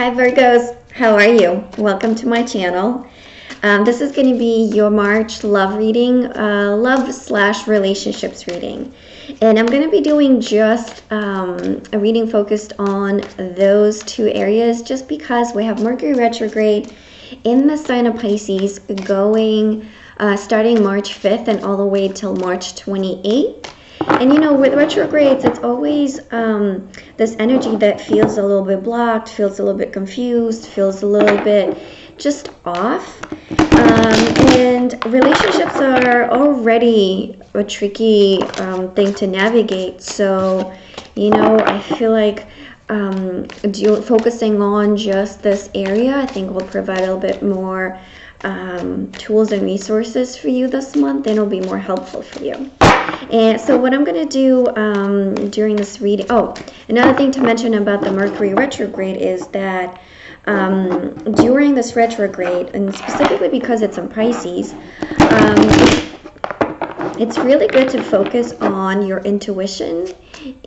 Hi Virgos, how are you? Welcome to my channel. This is going to be your March love reading, love/relationships reading. And I'm going to be doing just a reading focused on those two areas just because we have Mercury retrograde in the sign of Pisces going starting March 5th and all the way till March 28th. And you know, with retrogrades, it's always this energy that feels a little bit blocked, feels a little bit confused, feels a little bit just off. And relationships are already a tricky thing to navigate. So, you know, I feel like focusing on just this area, I think will provide a little bit more tools and resources for you this month, and it'll be more helpful for you. And so what I'm going to do during this reading, another thing to mention about the Mercury retrograde is that during this retrograde, and specifically because it's in Pisces, it's really good to focus on your intuition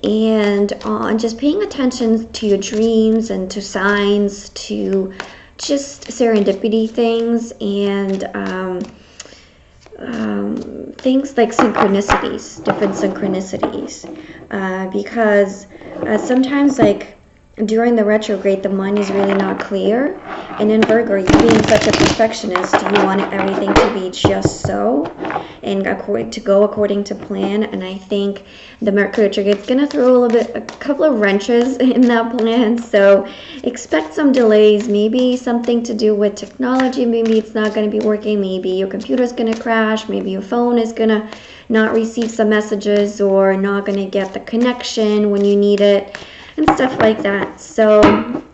and on just paying attention to your dreams and to signs, to just serendipity things, and things like synchronicities, different synchronicities, because sometimes, like during the retrograde, the mind is really not clear, and in Virgo, you being such a perfectionist, you want everything to be just so and to go according to plan. And I think the Mercury retrograde is going to throw a couple of wrenches in that plan, so expect some delays, maybe something to do with technology, maybe it's not going to be working, maybe your computer is going to crash, maybe your phone is going to not receive some messages or not going to get the connection when you need it and stuff like that. So,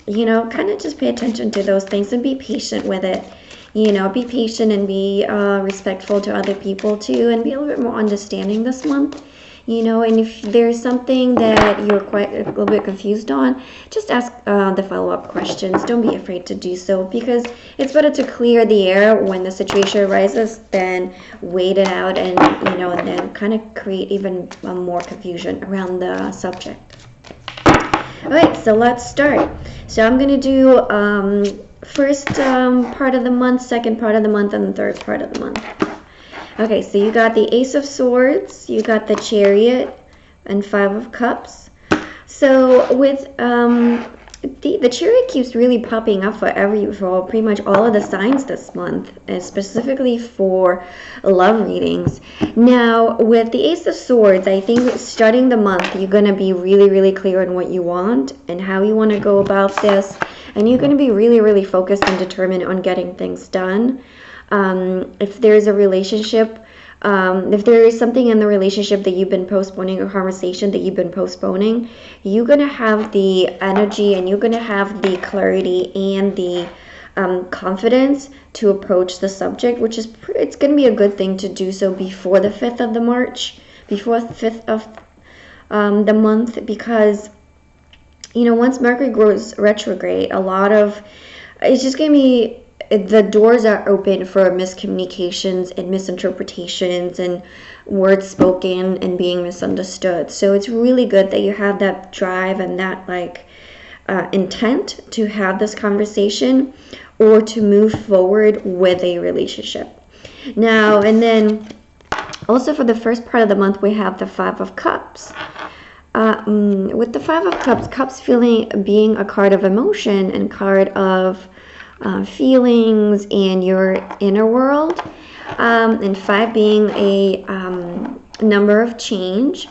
you know, kind of just pay attention to those things and be patient with it. You know, be patient and be respectful to other people too, and be a little bit more understanding this month. You know, and if there's something that you're quite a little bit confused on, just ask the follow-up questions. Don't be afraid to do so, because it's better to clear the air when the situation arises than wait it out and, you know, and then kind of create even more confusion around the subject. All right, so let's start. So I'm going to do first part of the month, second part of the month, and the third part of the month. Okay, so you got the Ace of Swords, you got the Chariot, and Five of Cups. So with the Chariot keeps really popping up for pretty much all of the signs this month, and specifically for love readings. Now, with the Ace of Swords, I think starting the month, you're going to be really, really clear on what you want and how you want to go about this. And you're going to be really, really focused and determined on getting things done. If there's a relationship, if there is something in the relationship that you've been postponing, a conversation that you've been postponing, you're going to have the energy and you're going to have the clarity and the confidence to approach the subject, which is, it's going to be a good thing to do so before the 5th of March, before the 5th of the month, because, you know, once Mercury goes retrograde, it's just going to be, the doors are open for miscommunications and misinterpretations and words spoken and being misunderstood. So it's really good that you have that drive and that intent to have this conversation or to move forward with a relationship. Now, and then also for the first part of the month, we have the Five of Cups. With the Five of Cups, Cups being a card of emotion and card of feelings and your inner world, and 5 being a number of change.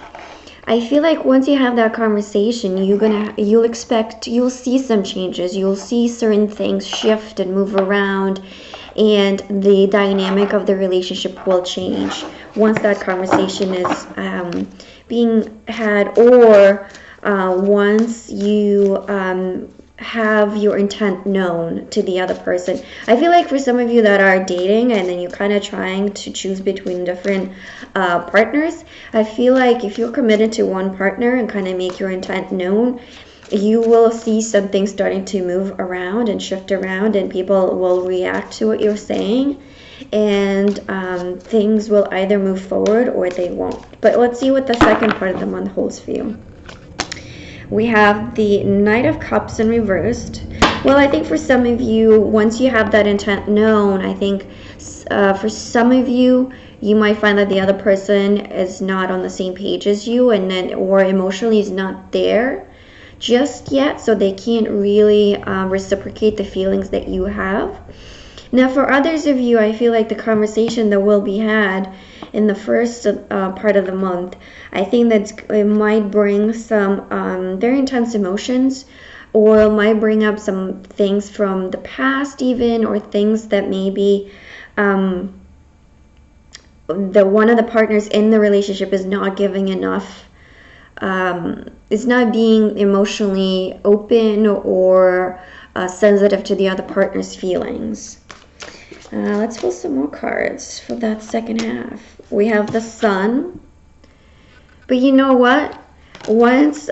I feel like once you have that conversation, you'll see some changes. You'll see certain things shift and move around, and the dynamic of the relationship will change once that conversation is being had, or once you have your intent known to the other person. I feel like for some of you that are dating and then you're kind of trying to choose between different partners, I feel like if you're committed to one partner and kind of make your intent known, you will see something starting to move around and shift around, and people will react to what you're saying, and things will either move forward or they won't. But let's see what the second part of the month holds for you. We have the Knight of Cups in reversed. Well, I think for some of you, once you have that intent known, I think for some of you, you might find that the other person is not on the same page as you, and then or emotionally is not there just yet, so they can't really reciprocate the feelings that you have. Now, for others of you, I feel like the conversation that will be had in the first part of the month, I think that it might bring some very intense emotions, or it might bring up some things from the past even, or things that maybe the one of the partners in the relationship is not giving enough, is not being emotionally open or sensitive to the other partner's feelings. Let's pull some more cards for that second half. We have the Sun. But you know what? Once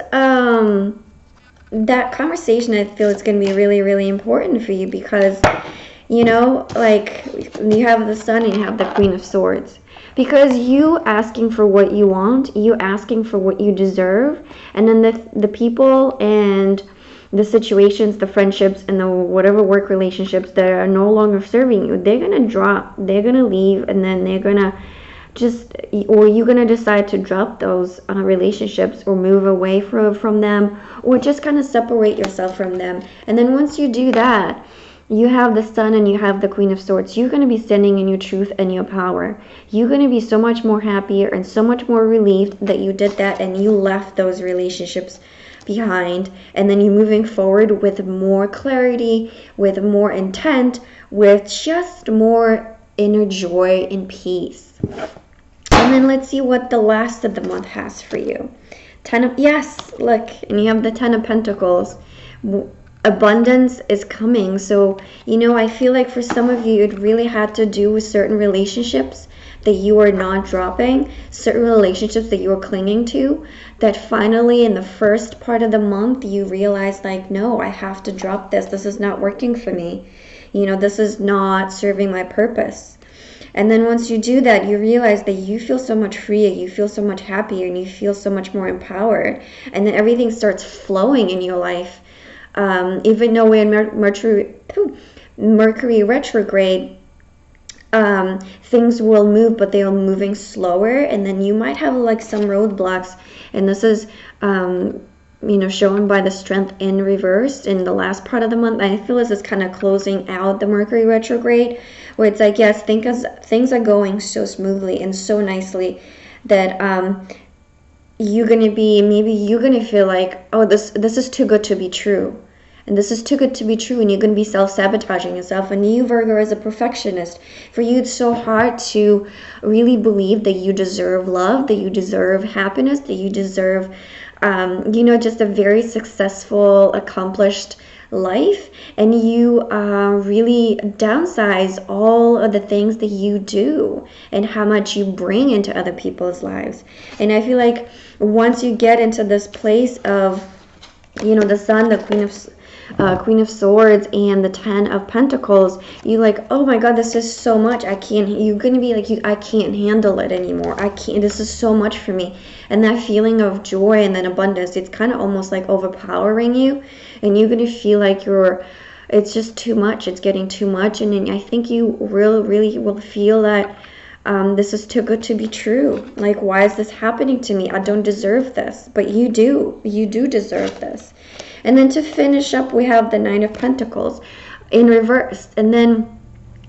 that conversation, I feel it's going to be really, really important for you, because, you know, like, you have the Sun and you have the Queen of Swords. Because you asking for what you want, you asking for what you deserve, and then the people and the situations, the friendships, and the whatever work relationships that are no longer serving you, they're going to drop, they're going to leave, and then they're going to or you're going to decide to drop those relationships, or move away from them, or just kind of separate yourself from them. And then once you do that, you have the Sun and you have the Queen of Swords. You're going to be standing in your truth and your power. You're going to be so much more happier and so much more relieved that you did that and you left those relationships behind. And then you're moving forward with more clarity, with more intent, with just more inner joy and peace. And then let's see what the last of the month has for you. Yes, look, and you have the Ten of Pentacles. Abundance is coming. So, you know, I feel like for some of you, it really had to do with certain relationships that you are not dropping, certain relationships that you are clinging to, that finally in the first part of the month, you realize, like, no, I have to drop this. This is not working for me. You know, this is not serving my purpose. And then once you do that, you realize that you feel so much freer, you feel so much happier, and you feel so much more empowered. And then everything starts flowing in your life. Even though we're in Mercury retrograde, things will move, but they are moving slower. And then you might have like some roadblocks. And this is, you know, shown by the Strength in reverse in the last part of the month. I feel this is kind of closing out the Mercury retrograde, where it's like, yes, things are going so smoothly and so nicely that you're going to be, maybe you're going to feel like, oh, this is too good to be true. And this is too good to be true, and you're going to be self-sabotaging yourself. And you, Virgo, as a perfectionist, for you it's so hard to really believe that you deserve love, that you deserve happiness, that you deserve, you know, just a very successful, accomplished life. And you really downsize all of the things that you do and how much you bring into other people's lives. And I feel like once you get into this place of, you know, the Sun, the Queen of Swords, and the Ten of Pentacles, you like, oh my God, this is so much. You're gonna be like, I can't handle it anymore. This is so much for me. And that feeling of joy and then abundance, it's kind of almost like overpowering you, and you're gonna feel like it's just too much. It's getting too much. And then I think you really will feel that this is too good to be true. Like, why is this happening to me? I don't deserve this. But you do deserve this. And then to finish up, we have the Nine of Pentacles in reverse. And then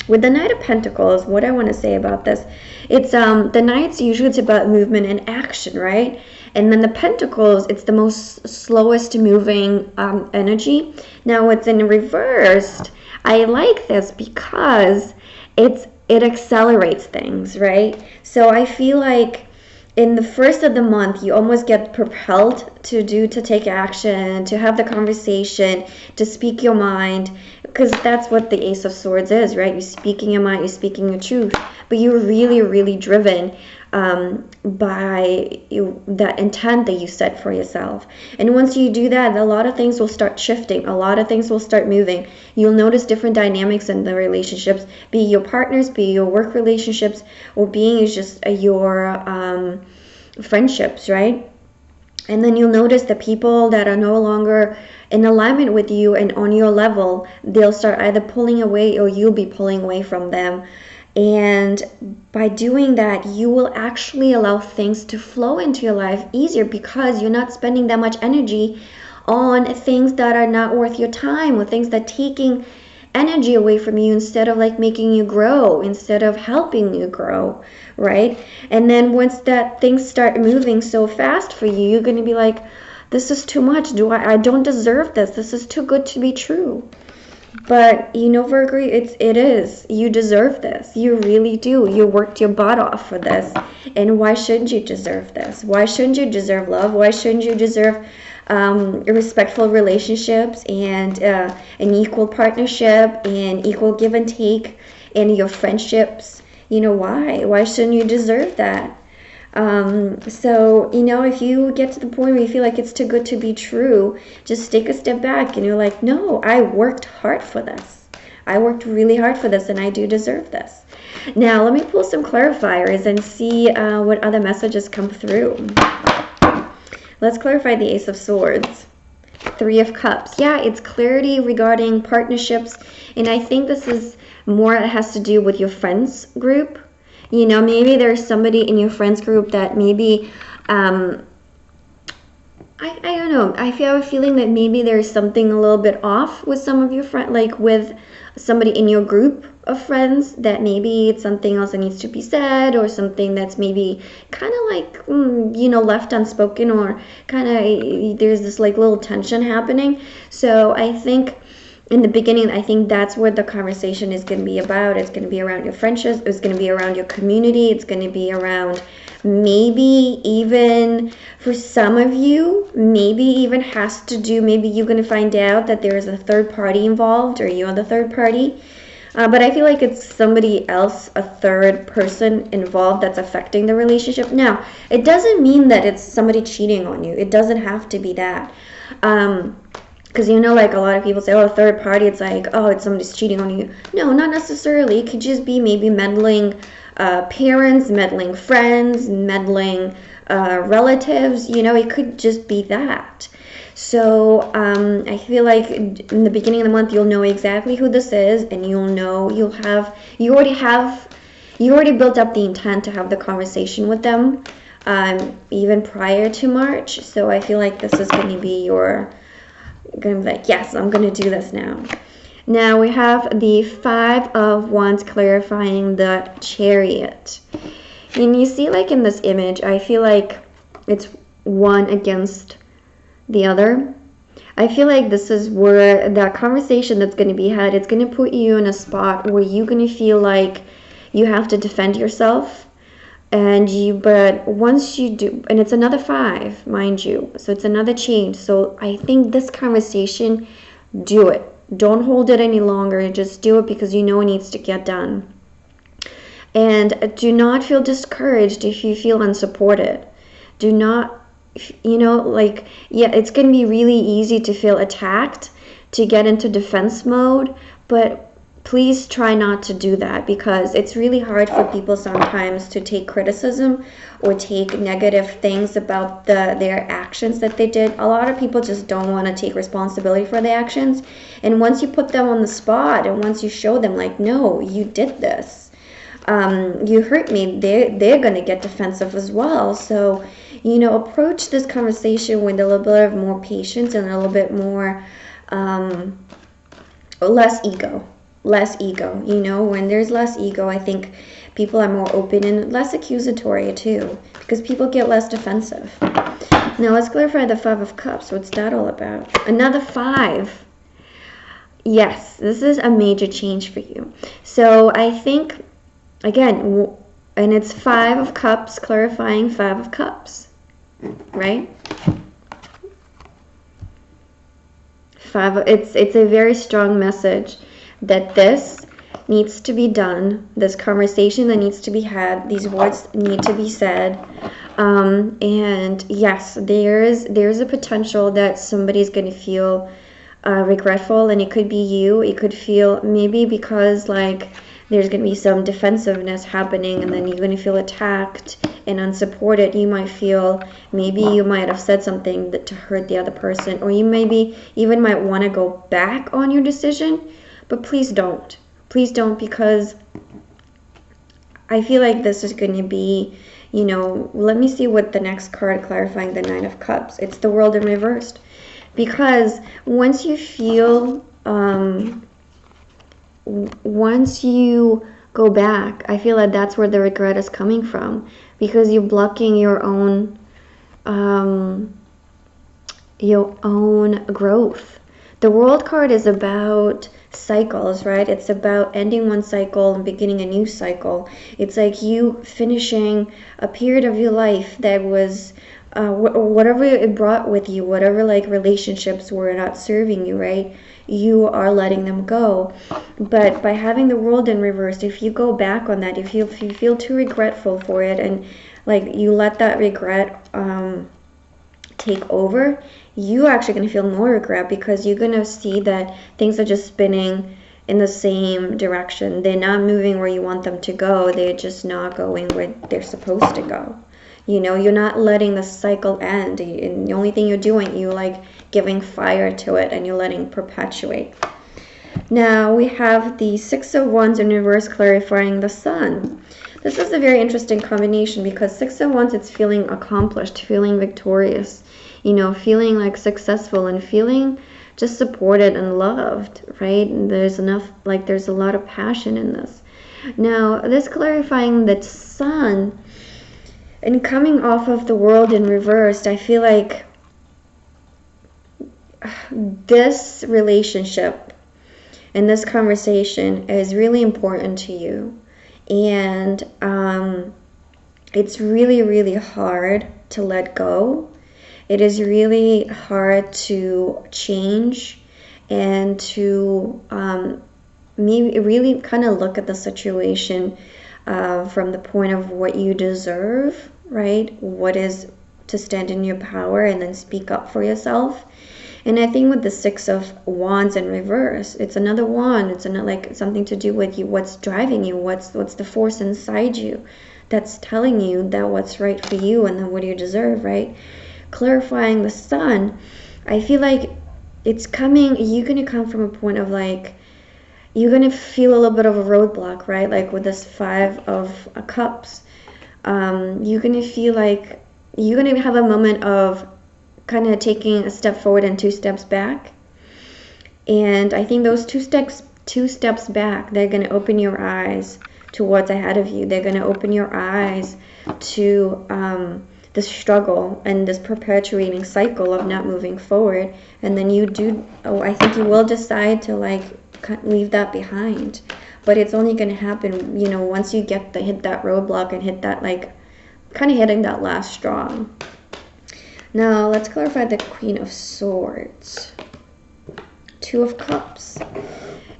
with the Knight of Pentacles, what I want to say about this, it's the Knights, usually it's about movement and action, right? And then the Pentacles, it's the most slowest moving energy. Now it's in reversed. I like this because it accelerates things, right? So I feel like in the first of the month, you almost get propelled to take action, to have the conversation, to speak your mind, because that's what the Ace of Swords is, right? You're speaking your mind, you're speaking your truth, but you're really, really driven by that intent that you set for yourself. And once you do that, a lot of things will start shifting. A lot of things will start moving. You'll notice different dynamics in the relationships, be it your partners, be it your work relationships, or being just your friendships, right? And then you'll notice the people that are no longer in alignment with you and on your level, they'll start either pulling away or you'll be pulling away from them. And by doing that, you will actually allow things to flow into your life easier because you're not spending that much energy on things that are not worth your time, or things that are taking energy away from you instead of like making you grow, instead of helping you grow, right? And then once that things start moving so fast for you, you're going to be like, this is too much. I don't deserve this. This is too good to be true. But you know, Virgo, it is. You deserve this. You really do. You worked your butt off for this. And why shouldn't you deserve this? Why shouldn't you deserve love? Why shouldn't you deserve respectful relationships and an equal partnership and equal give and take in your friendships? You know, why? Why shouldn't you deserve that? So, you know, if you get to the point where you feel like it's too good to be true, just take a step back and you're like, no, I worked hard for this. I worked really hard for this and I do deserve this. Now, let me pull some clarifiers and see what other messages come through. Let's clarify the Ace of Swords. Three of Cups. Yeah, it's clarity regarding partnerships. And I think this is more, it has to do with your friends group. You know, maybe there's somebody in your friends group that maybe, I don't know. I have a feeling that maybe there's something a little bit off with some of your friends, like with somebody in your group of friends, that maybe it's something else that needs to be said, or something that's maybe kind of like, you know, left unspoken, or kind of there's this like little tension happening. So I think in the beginning, I think that's what the conversation is going to be about. It's going to be around your friendships. It's going to be around your community. It's going to be around maybe even for some of you, maybe even has to do, maybe you're going to find out that there is a third party involved, or you're the third party. But I feel like it's somebody else, a third person involved that's affecting the relationship. Now, it doesn't mean that it's somebody cheating on you. It doesn't have to be that. Because, you know, like a lot of people say, oh, third party, it's like, oh, it's somebody's cheating on you. No, not necessarily. It could just be maybe meddling parents, meddling friends, meddling relatives. You know, it could just be that. So I feel like in the beginning of the month, you'll know exactly who this is, and you'll know, you already built up the intent to have the conversation with them even prior to March. So I feel like this is going to be your, going to be like, yes, I'm going to do this now. Now we have the Five of Wands clarifying the Chariot. And you see, like in this image, I feel like it's one against the other. I feel like this is where that conversation that's going to be had, it's going to put you in a spot where you're going to feel like you have to defend yourself. But once you do, and it's another 5, mind you, so it's another change. So I think this conversation, do it. Don't hold it any longer. Just do it because you know it needs to get done. And do not feel discouraged if you feel unsupported. Do not, you know, like, yeah, it's going to be really easy to feel attacked, to get into defense mode, but please try not to do that, because it's really hard for people sometimes to take criticism or take negative things about their actions that they did. A lot of people just don't want to take responsibility for their actions. And once you put them on the spot, and once you show them, like, no, you did this, you hurt me, they're going to get defensive as well. So, you know, approach this conversation with a little bit of more patience and a little bit more, less ego. You know, when there's less ego, I think people are more open and less accusatory too, because people get less defensive. Now let's clarify the Five of Cups. What's that all about? Another 5. Yes, this is a major change for you. So I think, again, and it's 5 of Cups clarifying 5 of Cups, right? It's a very strong message that this needs to be done, this conversation that needs to be had, these words need to be said. And yes, there's a potential that somebody's going to feel regretful, and it could be you. It could feel maybe because like there's going to be some defensive happening, and then you're going to feel attacked, and unsupported, you might feel maybe you might have said something that to hurt the other person, or you maybe even might want to go back on your decision. But please don't. Please don't, because I feel like this is going to be, let me see what the next card clarifying the Nine of Cups. It's the World in reversed. Because once you feel, once you go back, I feel like that's where the regret is coming from, because you're blocking your own growth. The World card is about cycles, right? It's about ending one cycle and beginning a new cycle. It's like you finishing a period of your life that was whatever it brought with you, whatever like relationships were not serving you, right? You are letting them go. But by having the World in reverse, if you go back on that, if you feel too regretful for it, and like you let that regret take over, you actually going to feel more regret, because you're going to see that things are just spinning in the same direction. They're not moving where you want them to go. They're just not going where they're supposed to go. You're not letting the cycle end. And the only thing you're doing, you're like giving fire to it, and you're letting it perpetuate. Now we have the Six of Wands in reverse clarifying the Sun. This is a very interesting combination, because Six of Wands, it's feeling accomplished, feeling victorious, feeling like successful, and feeling just supported and loved, right? And there's a lot of passion in this. Now, this clarifying that Sun, and coming off of the World in reversed, I feel like this relationship and this conversation is really important to you. And it's really, really hard to let go. It is really hard to change, and to maybe really kind of look at the situation from the point of what you deserve, right? What is to stand in your power and then speak up for yourself. And I think with the Six of Wands in reverse, it's another wand. It's like something to do with you, what's driving you, what's the force inside you that's telling you that what's right for you and then what you deserve, right? Clarifying the Sun, I feel like it's coming, you're going to come from a point of like, you're going to feel a little bit of a roadblock, right? Like with this Five of Cups, you're going to feel like you're going to have a moment of kind of taking a step forward and two steps back. And I think those two steps back, they're going to open your eyes to what's ahead of you. They're going to open your eyes to the struggle and this perpetuating cycle of not moving forward. And then I think you will decide to like leave that behind. But it's only going to happen, once you hit that roadblock and hit that, like, kind of hitting that last straw. Now, let's clarify the Queen of Swords. Two of Cups.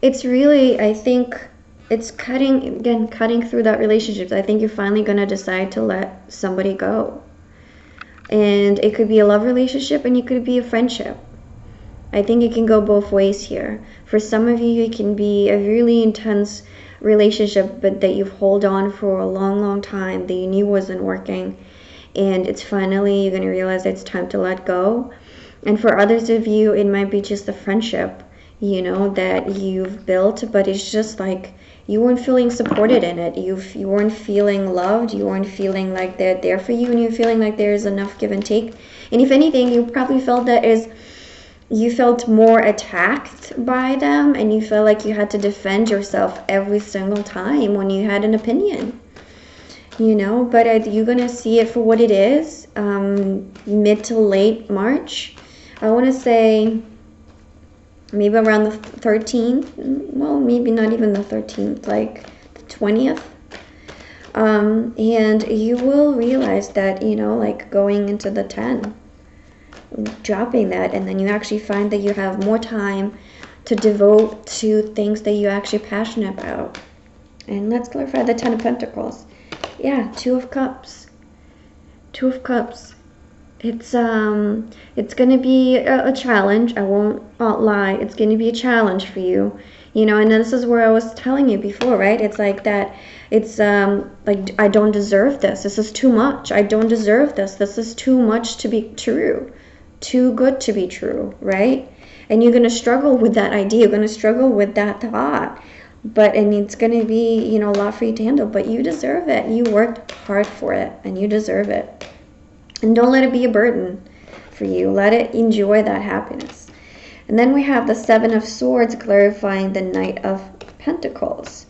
It's really, I think, it's cutting through that relationship. I think you're finally going to decide to let somebody go. And it could be a love relationship, and it could be a friendship. I think it can go both ways here. For some of you, it can be a really intense relationship, but that you've held on for a long, long time, that you knew wasn't working. And it's finally, you're going to realize it's time to let go. And for others of you, it might be just a friendship, that you've built, but it's just like you weren't feeling supported in it. You weren't feeling loved. You weren't feeling like they're there for you, and you're feeling like there's enough give and take. And if anything, you probably felt you felt more attacked by them, and you felt like you had to defend yourself every single time when you had an opinion. But you're going to see it for what it is, mid to late March. I want to say maybe around the 13th, well, maybe not even the 13th, like the 20th. And you will realize that, like going into the 10, dropping that, and then you actually find that you have more time to devote to things that you're actually passionate about. And let's clarify the Ten of Pentacles. Yeah, Two of Cups. Two of Cups. It's going to be a challenge. I won't lie. It's going to be a challenge for you. You know, and this is where I was telling you before, right? It's like that, it's like, I don't deserve this. This is too much. I don't deserve this. This is too much to be true. Too good to be true, right? And you're going to struggle with that idea. You're going to struggle with that thought. And it's going to be, you know, a lot for you to handle, but you deserve it. You worked hard for it, and you deserve it. And don't let it be a burden for you. Let it enjoy that happiness. And then we have the Seven of Swords clarifying the Knight of Pentacles.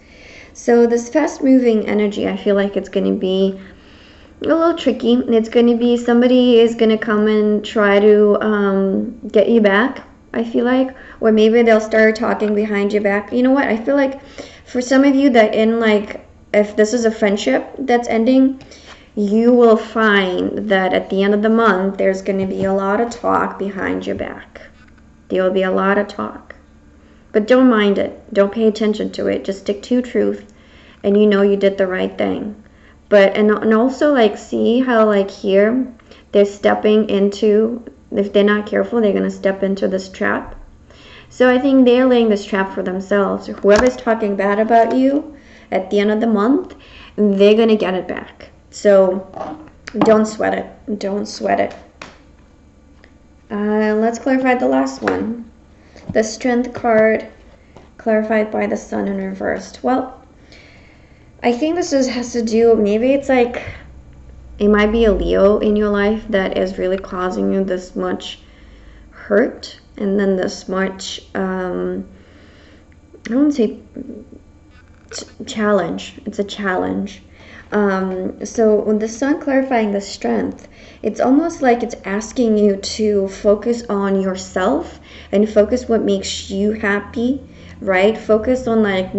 So this fast-moving energy, I feel like it's going to be a little tricky. It's going to be somebody is going to come and try to get you back, I feel like. Or maybe they'll start talking behind your back. You know what? I feel like for some of you that if this is a friendship that's ending, you will find that at the end of the month, there's going to be a lot of talk behind your back. There will be a lot of talk. But don't mind it. Don't pay attention to it. Just stick to your truth, and you know you did the right thing. And also, like, see how, like, here, they're stepping into, if they're not careful, they're going to step into this trap. So I think they're laying this trap for themselves. Whoever's talking bad about you at the end of the month, they're going to get it back. So don't sweat it. Don't sweat it. Let's clarify the last one. The Strength card, clarified by the Sun in reversed. Well, I think this has to do, maybe it's like, it might be a Leo in your life that is really causing you this much hurt, and then this much, I wouldn't say challenge. It's a challenge. So when the Sun clarifying the Strength, it's almost like it's asking you to focus on yourself and focus what makes you happy, right? Focus on like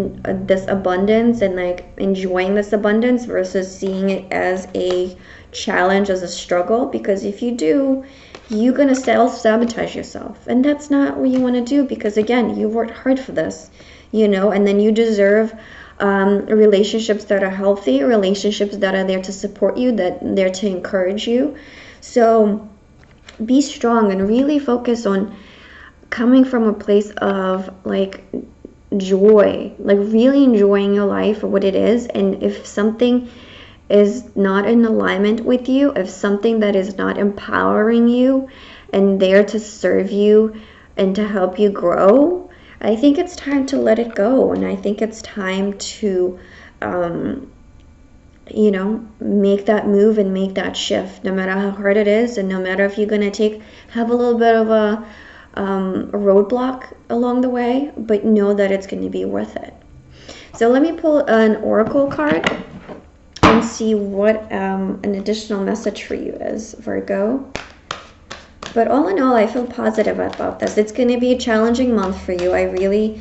this abundance and like enjoying this abundance versus seeing it as a challenge, as a struggle. Because if you do, you're gonna self-sabotage yourself, and that's not what you want to do, because again, you worked hard for this, you know, and then you deserve relationships that are healthy, relationships that are there to support you, that are there to encourage you. So be strong and really focus on coming from a place of like joy, like really enjoying your life for what it is. And if something is not in alignment with you, if something that is not empowering you and there to serve you and to help you grow, I think it's time to let it go. And I think it's time to, you know, make that move and make that shift, no matter how hard it is. And no matter if you're going to have a little bit of a roadblock along the way, but know that it's going to be worth it. So let me pull an oracle card and see what an additional message for you is, Virgo. But all in all, I feel positive about this. It's going to be a challenging month for you. I really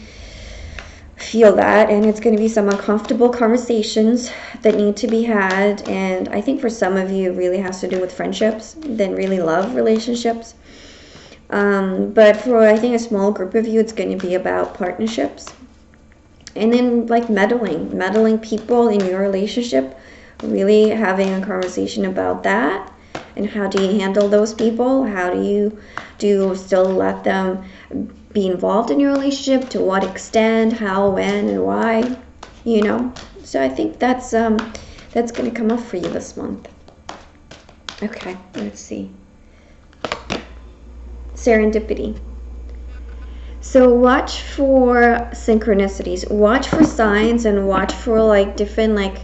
feel that. And it's going to be some uncomfortable conversations that need to be had. And I think for some of you, it really has to do with friendships than really love relationships. But for, I think, a small group of you, it's going to be about partnerships. And then like meddling people in your relationship, really having a conversation about that. And how do you handle those people? How do you still let them be involved in your relationship? To what extent? How, when, and why? You know. So I think that's going to come up for you this month. Okay, let's see. Serendipity. So watch for synchronicities. Watch for signs and watch for like different like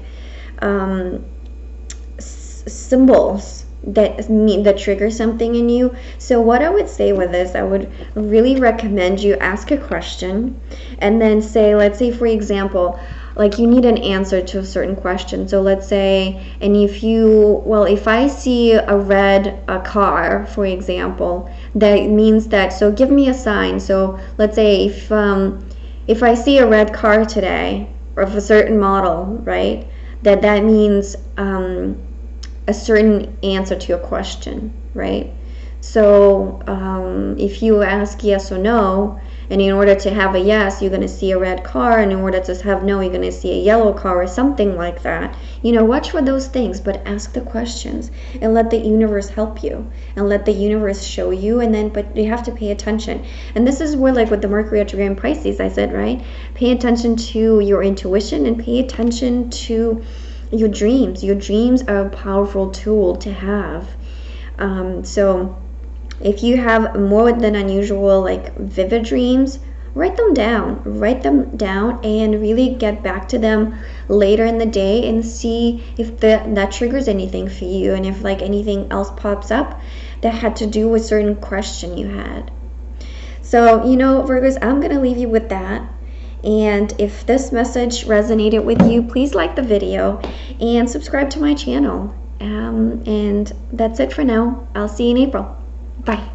symbols that trigger something in you. So what I would say with this, I would really recommend you ask a question and then say, let's say for example, like you need an answer to a certain question. So let's say, and if I see a red car, for example, that means that, so give me a sign. So let's say if I see a red car today of a certain model, right, that means a certain answer to your question, right? So if you ask yes or no, And in order to have a yes, you're going to see a red car. And in order to have no, you're going to see a yellow car or something like that. You know, watch for those things, but ask the questions and let the universe help you and let the universe show you. And then, but you have to pay attention. And this is where, like with the Mercury retrograde in Pisces, I said, right? Pay attention to your intuition and pay attention to your dreams. Your dreams are a powerful tool to have. So if you have more than unusual, like vivid dreams, write them down and really get back to them later in the day and see if that triggers anything for you, and if like anything else pops up that had to do with certain question you had. So, you know, Virgos, I'm going to leave you with that. And if this message resonated with you, please like the video and subscribe to my channel. And that's it for now. I'll see you in April. Bye.